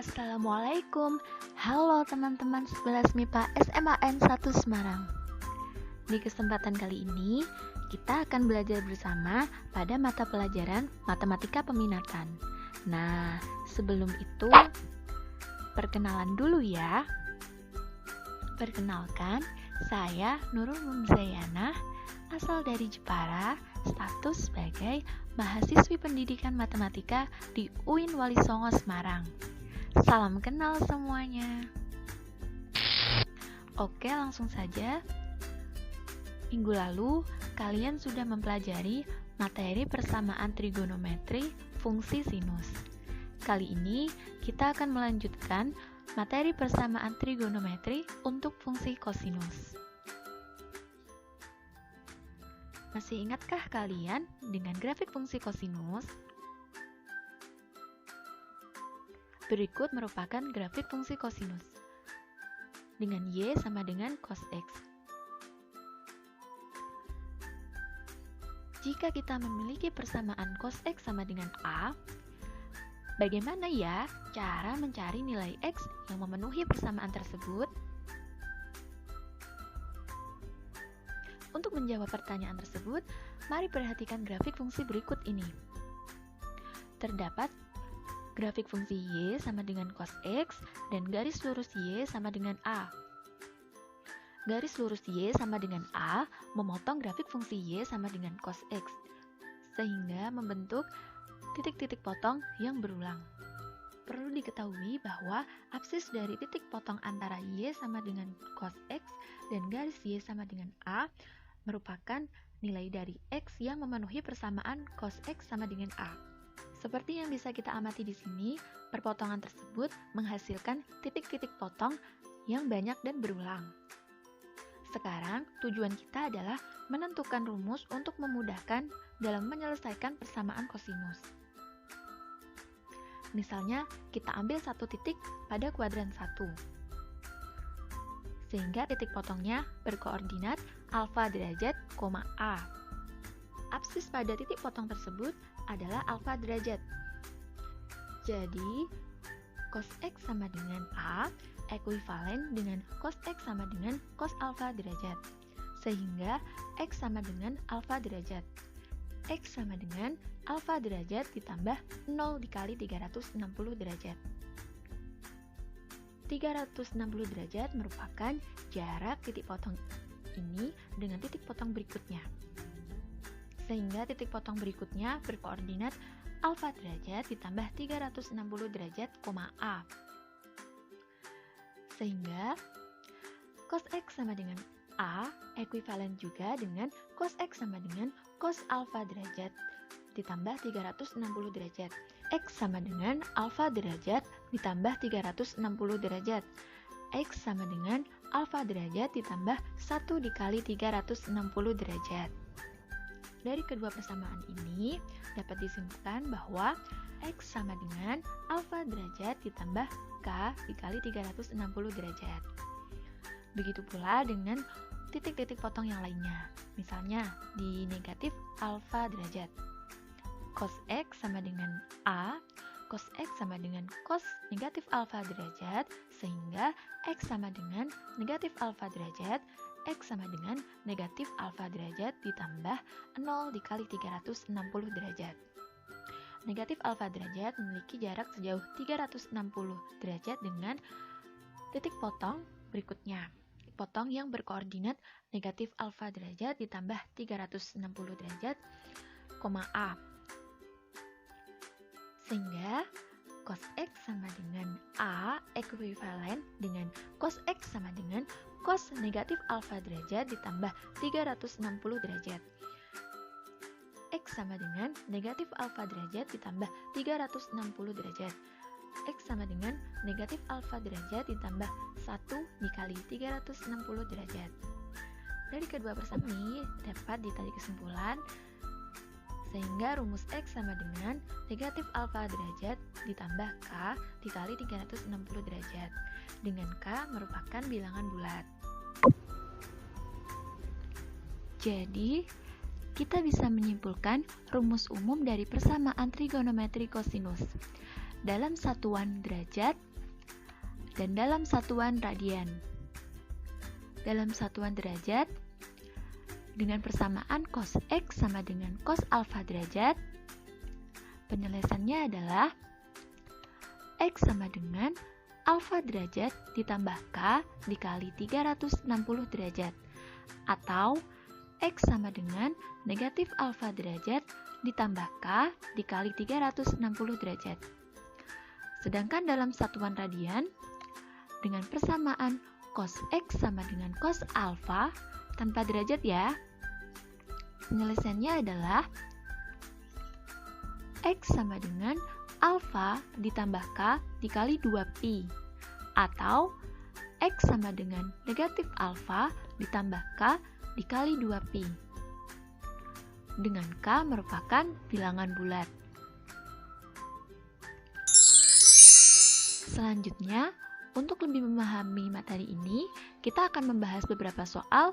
Assalamualaikum. Halo teman-teman 11 MIPA SMAN 1 Semarang. Di kesempatan kali ini, kita akan belajar bersama pada mata pelajaran Matematika Peminatan. Nah, sebelum itu, perkenalan dulu ya. Perkenalkan, saya Nurul Mumzayana, asal dari Jepara, status sebagai mahasiswi pendidikan matematika di UIN Wali Songo Semarang. Salam kenal semuanya. Oke, langsung saja. Minggu lalu, kalian sudah mempelajari materi persamaan trigonometri fungsi sinus. Kali ini, kita akan melanjutkan materi persamaan trigonometri untuk fungsi kosinus. Masih ingatkah kalian dengan grafik fungsi kosinus? Berikut merupakan grafik fungsi kosinus dengan Y sama dengan cos X. Jika kita memiliki persamaan cos X sama dengan A, bagaimana ya cara mencari nilai X yang memenuhi persamaan tersebut? Untuk menjawab pertanyaan tersebut, mari perhatikan grafik fungsi berikut ini. Terdapat grafik fungsi Y sama dengan cos X dan garis lurus Y sama dengan A. Garis lurus Y sama dengan A memotong grafik fungsi Y sama dengan cos X, sehingga membentuk titik-titik potong yang berulang. Perlu diketahui bahwa absis dari titik potong antara Y sama dengan cos X dan garis Y sama dengan A merupakan nilai dari X yang memenuhi persamaan cos X sama dengan A. Seperti yang bisa kita amati di sini, perpotongan tersebut menghasilkan titik-titik potong yang banyak dan berulang. Sekarang, tujuan kita adalah menentukan rumus untuk memudahkan dalam menyelesaikan persamaan kosinus. Misalnya, kita ambil satu titik pada kuadran 1. Sehingga titik potongnya berkoordinat alfa derajat, A. Absis pada titik potong tersebut adalah alfa derajat. Jadi, cos X sama dengan A ekuivalen dengan cos X sama dengan cos alfa derajat. Sehingga X sama dengan alfa derajat. X sama dengan alfa derajat ditambah 0 dikali 360 derajat. 360 derajat merupakan jarak titik potong ini dengan titik potong berikutnya. Sehingga titik potong berikutnya berkoordinat alfa derajat ditambah 360 derajat, A. Sehingga cos X sama dengan A ekuivalen juga dengan cos X sama dengan cos alfa derajat ditambah 360 derajat. X sama dengan alfa derajat ditambah 360 derajat. X sama dengan alfa derajat ditambah 1 dikali 360 derajat. Dari kedua persamaan ini, dapat disimpulkan bahwa X sama dengan alfa derajat ditambah K dikali 360 derajat. Begitu pula dengan titik-titik potong yang lainnya. Misalnya, di negatif alfa derajat. Cos X sama dengan A, cos X sama dengan cos negatif alfa derajat, sehingga X sama dengan negatif alfa derajat, X sama dengan negatif alfa derajat ditambah 0 dikali 360 derajat. Negatif alfa derajat memiliki jarak sejauh 360 derajat dengan titik potong berikutnya. Potong yang berkoordinat negatif alfa derajat ditambah 360 derajat, A. Sehingga cos X sama dengan A ekuivalen dengan cos X sama dengan cos negatif alfa derajat ditambah 360 derajat. X sama dengan negatif alfa derajat ditambah 360 derajat. X sama dengan negatif alfa derajat ditambah 1 dikali 360 derajat. Dari kedua persamaan ini dapat ditarik kesimpulan sehingga rumus X sama dengan negatif alfa derajat ditambah K dikali 360 derajat, dengan K merupakan bilangan bulat. Jadi, kita bisa menyimpulkan rumus umum dari persamaan trigonometri kosinus. Dalam satuan derajat, dan dalam satuan radian. Dalam satuan derajat, dengan persamaan cos X sama dengan cos alfa derajat, penyelesaiannya adalah X sama dengan alfa derajat ditambah K dikali 360 derajat, atau X sama dengan negatif alfa derajat ditambah K dikali 360 derajat. Sedangkan dalam satuan radian, dengan persamaan cos X sama dengan cos alfa tanpa derajat ya, penyelesaiannya adalah X sama dengan alfa ditambah K dikali 2pi, atau X sama dengan negatif alfa ditambah K dikali 2pi, dengan K merupakan bilangan bulat. Selanjutnya, untuk lebih memahami materi ini, kita akan membahas beberapa soal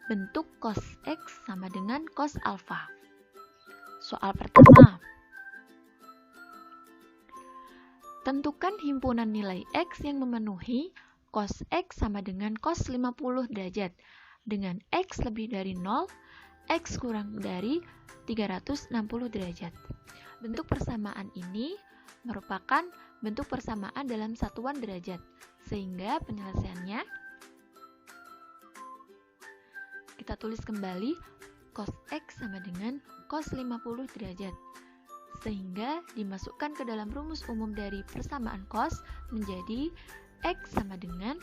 bentuk cos X sama dengan cos alfa. Soal pertama, tentukan himpunan nilai X yang memenuhi cos X sama dengan cos 50 derajat dengan X lebih dari 0, X kurang dari 360 derajat. Bentuk persamaan ini merupakan bentuk persamaan dalam satuan derajat, sehingga penyelesaiannya kita tulis kembali cos X sama dengan cos 50 derajat, sehingga dimasukkan ke dalam rumus umum dari persamaan cos menjadi X sama dengan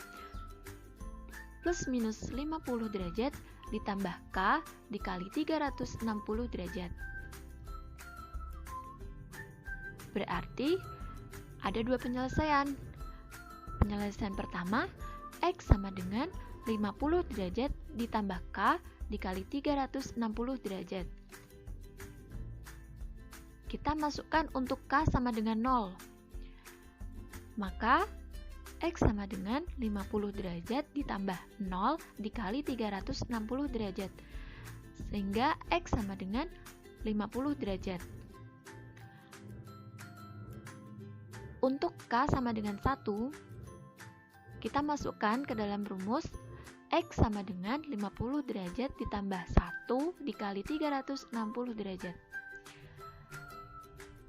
plus minus 50 derajat ditambah K dikali 360 derajat. Berarti ada dua penyelesaian. Penyelesaian pertama, X sama dengan 50 derajat ditambah K dikali 360 derajat. Kita masukkan untuk K sama dengan 0. Maka X sama dengan 50 derajat ditambah 0 dikali 360 derajat. Sehingga X sama dengan 50 derajat. Untuk K sama dengan 1, kita masukkan ke dalam rumus X sama dengan 50 derajat ditambah 1 dikali 360 derajat.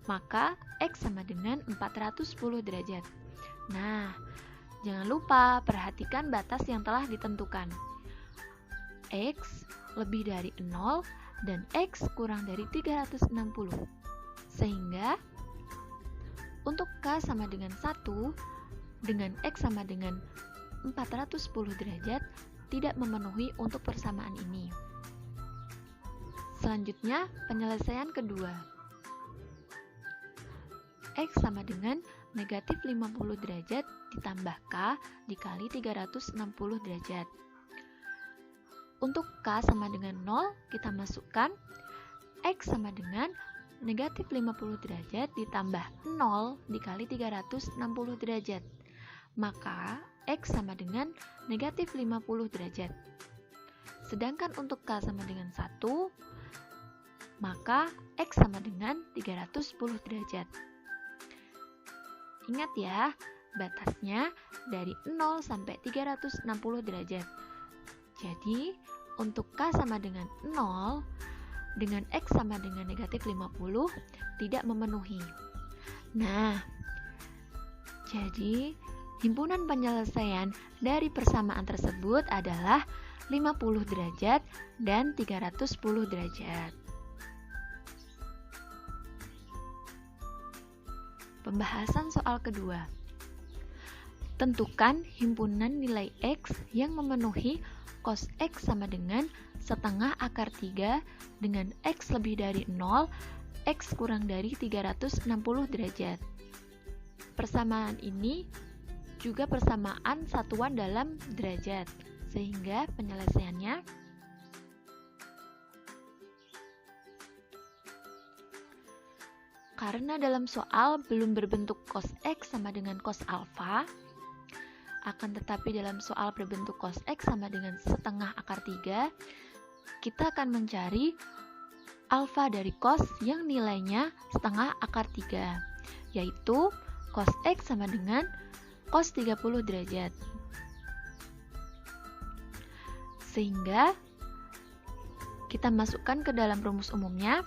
Maka X sama dengan 410 derajat. Nah, jangan lupa perhatikan batas yang telah ditentukan. X lebih dari 0 dan X kurang dari 360. Sehingga untuk K sama dengan 1 dengan X sama dengan 410 derajat tidak memenuhi untuk persamaan ini. Selanjutnya, penyelesaian kedua. X sama dengan negatif 50 derajat ditambah K dikali 360 derajat. Untuk K sama dengan 0, kita masukkan X sama dengan negatif 50 derajat ditambah 0 dikali 360 derajat. Maka X sama dengan negatif 50 derajat. Sedangkan untuk K sama dengan 1, maka X sama dengan 310 derajat. Ingat ya, batasnya dari 0 sampai 360 derajat. Jadi, untuk K sama dengan 0, dengan X sama dengan negatif 50 tidak memenuhi. Nah, jadi himpunan penyelesaian dari persamaan tersebut adalah 50 derajat dan 310 derajat. Pembahasan soal kedua. Tentukan himpunan nilai X yang memenuhi cos X sama dengan setengah akar 3 dengan X lebih dari 0, X kurang dari 360 derajat. Persamaan ini juga persamaan satuan dalam derajat, sehingga penyelesaiannya karena dalam soal belum berbentuk cos X sama dengan cos alfa, akan tetapi dalam soal berbentuk cos X sama dengan setengah akar 3, kita akan mencari alfa dari cos yang nilainya setengah akar 3, yaitu cos X sama dengan cos 30 derajat. Sehingga kita masukkan ke dalam rumus umumnya,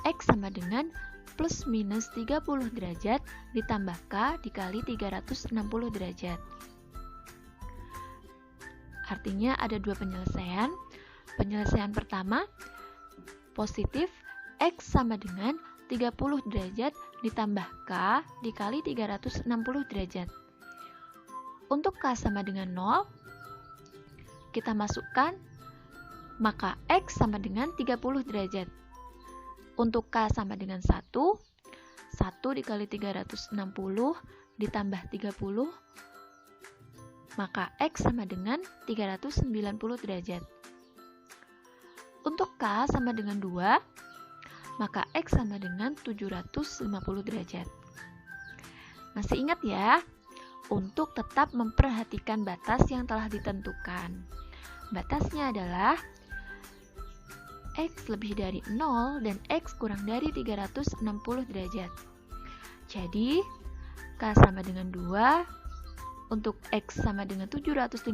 X sama dengan plus minus 30 derajat ditambah K dikali 360 derajat. Artinya ada dua penyelesaian. Penyelesaian pertama, positif X sama dengan 30 derajat ditambah K dikali 360 derajat. Untuk K sama dengan 0, kita masukkan, maka X sama dengan 30 derajat. Untuk K sama dengan 1, 1 dikali 360 ditambah 30, maka X sama dengan 390 derajat. Untuk K sama dengan 2, maka X sama dengan 750 derajat. Masih ingat ya? Untuk tetap memperhatikan batas yang telah ditentukan. Batasnya adalah X lebih dari 0 dan X kurang dari 360 derajat. Jadi, K sama dengan 2, untuk X sama dengan 750,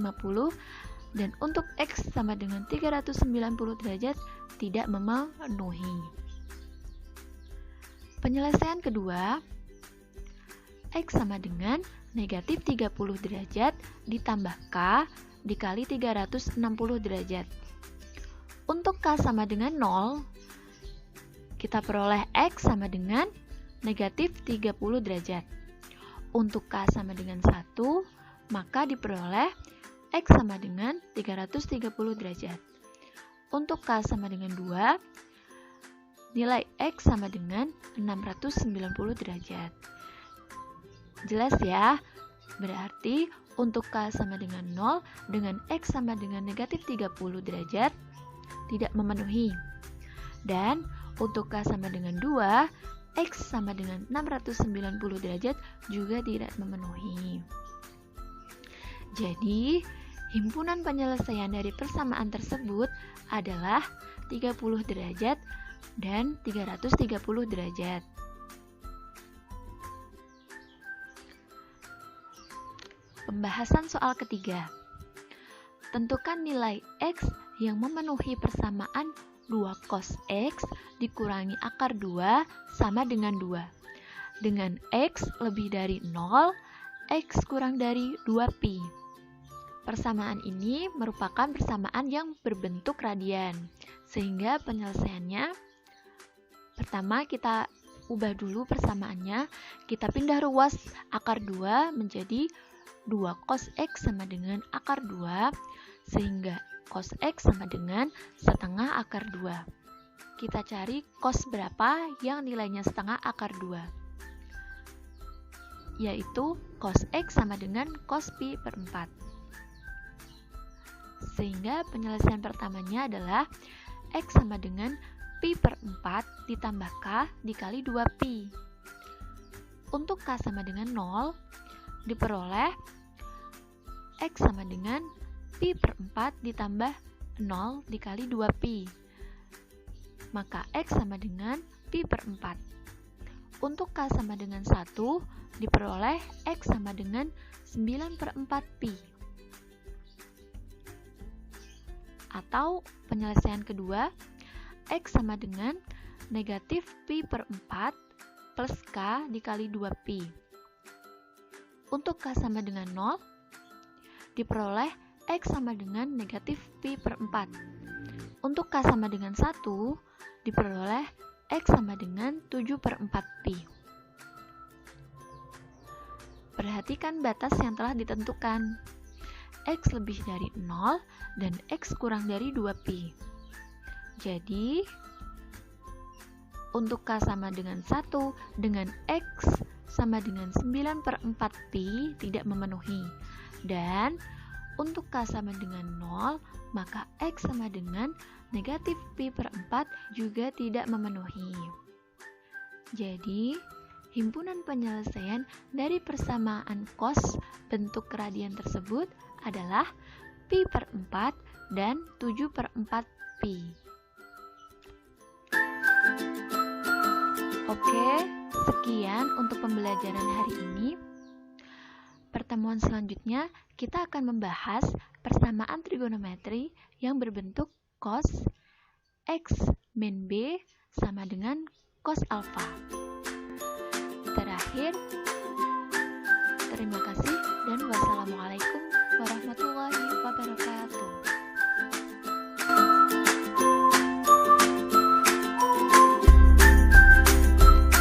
dan untuk X sama dengan 390 derajat tidak memenuhi. Penyelesaian kedua, X sama dengan negatif 30 derajat ditambah K dikali 360 derajat. Untuk K sama dengan 0, kita peroleh X sama dengan negatif 30 derajat. Untuk K sama dengan 1, maka diperoleh X sama dengan 330 derajat. Untuk K sama dengan 2, nilai X sama dengan 690 derajat. Jelas ya? Berarti untuk K sama dengan 0 dengan X sama dengan negatif 30 derajat tidak memenuhi. Dan untuk K sama dengan 2, X sama dengan 690 derajat juga tidak memenuhi. Jadi, himpunan penyelesaian dari persamaan tersebut adalah 30 derajat dan 330 derajat. Pembahasan soal ketiga. Tentukan nilai X yang memenuhi persamaan 2 cos X dikurangi akar 2 sama dengan 2. Dengan X lebih dari 0, X kurang dari 2pi. Persamaan ini merupakan persamaan yang berbentuk radian. Sehingga penyelesaiannya, pertama kita ubah dulu persamaannya. Kita pindah ruas akar 2 menjadi 2 cos X sama dengan akar 2. Sehingga cos X sama dengan setengah akar 2. Kita cari cos berapa yang nilainya setengah akar 2. Yaitu cos X sama dengan cos pi per 4. Sehingga penyelesaian pertamanya adalah X sama dengan pi per 4 ditambah K dikali 2pi. Untuk K sama dengan 0, diperoleh X sama dengan pi per 4 ditambah 0 dikali 2pi. Maka X sama dengan pi per 4. Untuk K sama dengan 1, diperoleh X sama dengan 9 per 4pi. Atau penyelesaian kedua, X sama dengan negatif pi per 4 plus K dikali 2pi. Untuk K sama dengan 0, diperoleh X sama dengan negatif pi per 4. Untuk K sama dengan 1, diperoleh X sama dengan 7 per 4pi. Perhatikan batas yang telah ditentukan. X lebih dari 0 dan X kurang dari 2pi. Jadi, untuk K sama dengan 1 dengan X sama dengan 9 per 4pi tidak memenuhi. Dan untuk K sama dengan 0, maka X sama dengan negatif pi per 4 juga tidak memenuhi. Jadi, himpunan penyelesaian dari persamaan cos bentuk radian tersebut adalah pi per 4 dan 7 per 4pi. Oke, sekian untuk pembelajaran hari ini. Pertemuan selanjutnya, kita akan membahas persamaan trigonometri yang berbentuk cos X min B sama dengan cos alfa. Terakhir, terima kasih